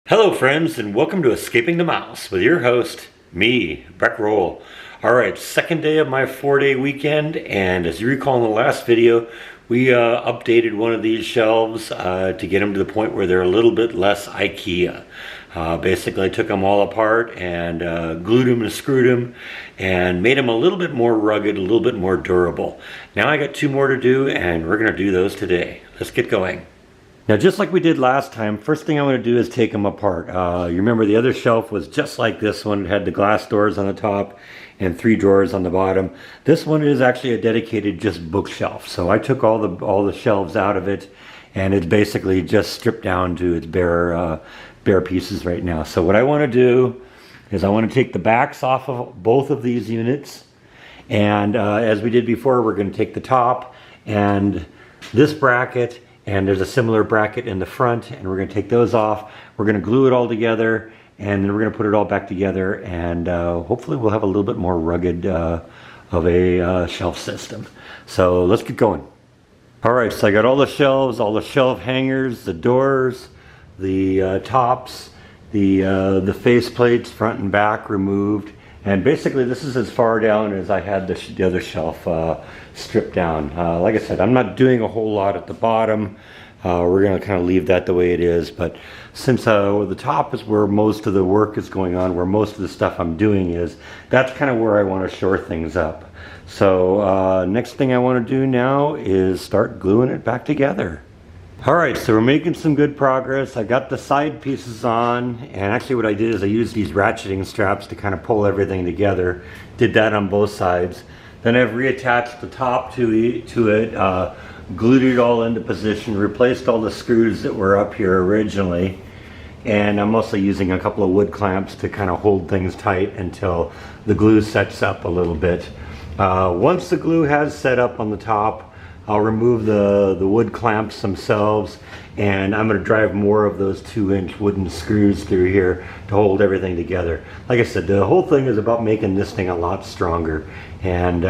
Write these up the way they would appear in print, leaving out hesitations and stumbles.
Hello friends, and welcome to Escaping the Mouse with your host, me, Breck Roll. Alright, second day of my 4-day weekend, and as you recall in the last video, we updated one of these shelves to get them to the point where they're a little bit less IKEA. Basically I took them all apart and glued them and screwed them and made them a little bit more rugged, a little bit more durable. Now I got 2 more to do, and we're going to do those today. Let's get going. Now, just like we did last time, first thing I'm going to do is take them apart. You remember the other shelf was just like this one. It had the glass doors on the top and 3 drawers on the bottom. This one is actually a dedicated just bookshelf. So I took all the shelves out of it, and it's basically just stripped down to its bare pieces right now. So what I want to do is I want to take the backs off of both of these units, and as we did before, we're going to take the top and this bracket, and there's a similar bracket in the front, and we're going to take those off. We're going to glue it all together, and then we're going to put it all back together, and hopefully we'll have a little bit more rugged of a shelf system. So let's get going. Alright, so I got all the shelves, all the shelf hangers, the doors, the tops, the face plates front and back removed, and basically this is as far down as I had the other shelf stripped down. Like I said, I'm not doing a whole lot at the bottom. We're going to kind of leave that the way it is, but since the top is where most of the work is going on, where most of the stuff I'm doing is, that's kind of where I want to shore things up. So next thing I want to do now is start gluing it back together. Alright, so we're making some good progress. I got the side pieces on, and actually what I did is I used these ratcheting straps to kind of pull everything together. Did that on both sides. Then I've reattached the top to it, glued it all into position, replaced all the screws that were up here originally, and I'm mostly using a couple of wood clamps to kind of hold things tight until the glue sets up a little bit. Once the glue has set up on the top, I'll remove the wood clamps themselves, and I'm going to drive more of those 2-inch wooden screws through here to hold everything together. Like I said, the whole thing is about making this thing a lot stronger. And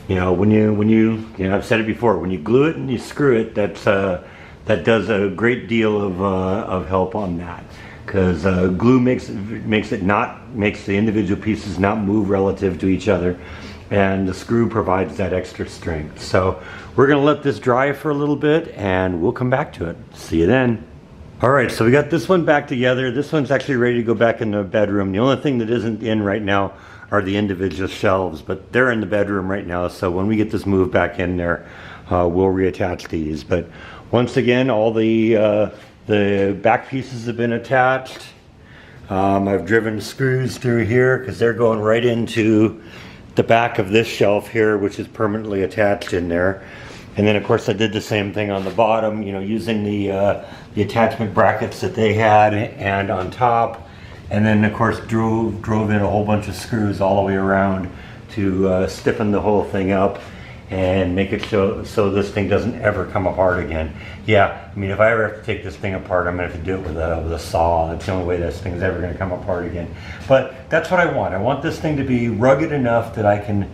you know, when you I've said it before, when you glue it and you screw it, that does a great deal of help on that, because glue makes the individual pieces not move relative to each other, and the screw provides that extra strength. So we're going to let this dry for a little bit, and we'll come back to it. See you then. Alright, so we got this one back together. This one's actually ready to go back in the bedroom. The only thing that isn't in right now are the individual shelves, but they're in the bedroom right now, so when we get this moved back in there, we'll reattach these. But once again, all the back pieces have been attached. I've driven screws through here because they're going right into the back of this shelf here, which is permanently attached in there. And then of course I did the same thing on the bottom, you know, using the attachment brackets that they had and on top. And then of course drove in a whole bunch of screws all the way around to stiffen the whole thing up and make it so this thing doesn't ever come apart again. Yeah, I mean, if I ever have to take this thing apart, I'm going to have to do it with a saw. That's the only way this thing's ever going to come apart again. But that's what I want. I want this thing to be rugged enough that I can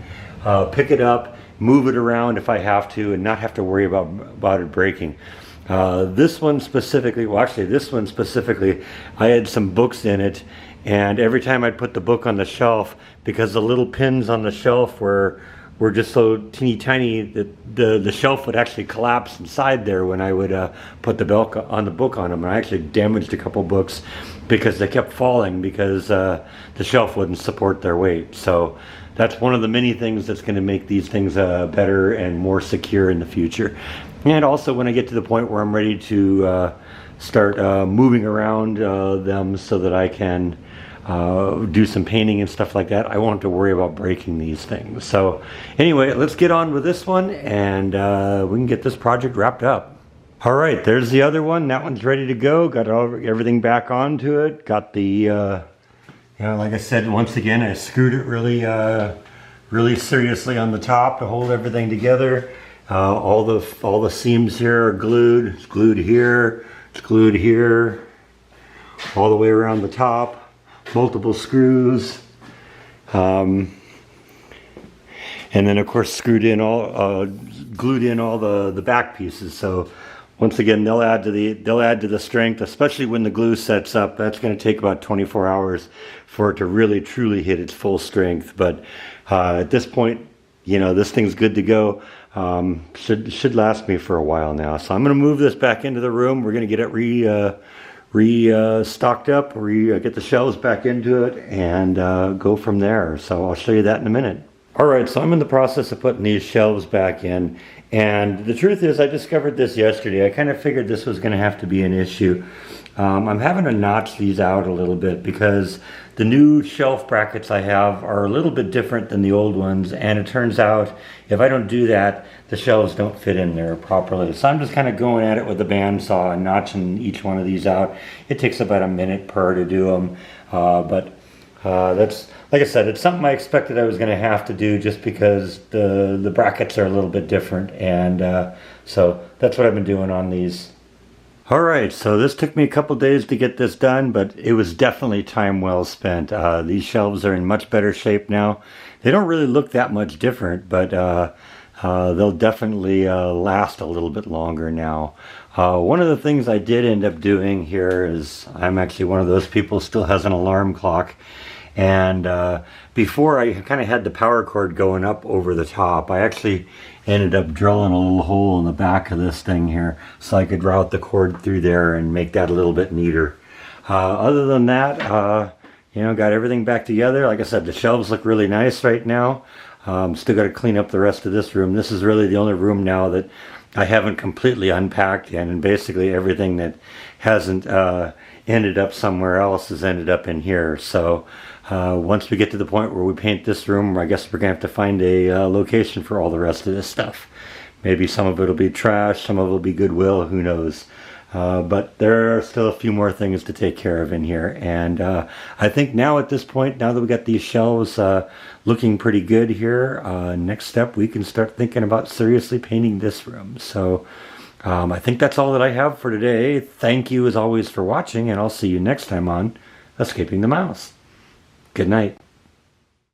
pick it up, move it around if I have to, and not have to worry about it breaking. This one specifically, well actually this one specifically, I had some books in it, and every time I'd put the book on the shelf, because the little pins on the shelf were just so teeny tiny that the shelf would actually collapse inside there when I would put the book on them. And I actually damaged a couple books because they kept falling because the shelf wouldn't support their weight. So that's one of the many things that's going to make these things better and more secure in the future. And also when I get to the point where I'm ready to start moving around them so that I can do some painting and stuff like that, I won't have to worry about breaking these things. So anyway, let's get on with this one, and we can get this project wrapped up. Alright, there's the other one. That one's ready to go. Got everything back onto it. Got the you know, like I said, once again, I screwed it really seriously on the top to hold everything together. All the seams here are glued. It's glued here, it's glued here, all the way around the top. Multiple screws, and then of course glued in all the back pieces. So Once again, they'll add to the strength, especially when the glue sets up. That's going to take about 24 hours for it to really truly hit its full strength. But at this point, you know, this thing's good to go. Should last me for a while now. So I'm going to move this back into the room. We're going to get it stocked up, get the shelves back into it, and go from there. So I'll show you that in a minute. All right, so I'm in the process of putting these shelves back in, and the truth is I discovered this yesterday. I kind of figured this was going to have to be an issue. I'm having to notch these out a little bit because the new shelf brackets I have are a little bit different than the old ones, and it turns out if I don't do that, the shelves don't fit in there properly. So I'm just kind of going at it with the bandsaw and notching each one of these out. It takes about a minute per to do them, but that's, like I said, it's something I expected I was going to have to do just because the brackets are a little bit different, and so that's what I've been doing on these. Alright, so this took me a couple days to get this done, but it was definitely time well spent. These shelves are in much better shape now. They don't really look that much different, but they'll definitely last a little bit longer now. One of the things I did end up doing here is I'm actually one of those people who still has an alarm clock. And before I kind of had the power cord going up over the top, I actually ended up drilling a little hole in the back of this thing here so I could route the cord through there and make that a little bit neater. Other than that, you know, got everything back together. Like I said, the shelves look really nice right now. Still got to clean up the rest of this room. This is really the only room now that I haven't completely unpacked yet, and basically everything that hasn't ended up somewhere else has ended up in here. So once we get to the point where we paint this room, I guess we're gonna have to find a location for all the rest of this stuff. Maybe some of it will be trash, some of it will be goodwill, who knows. But there are still a few more things to take care of in here, and I think now at this point, now that we got these shelves looking pretty good here, next step we can start thinking about seriously painting this room. So I think that's all that I have for today. Thank you as always for watching, and I'll see you next time on Escaping the Mouse. Good night.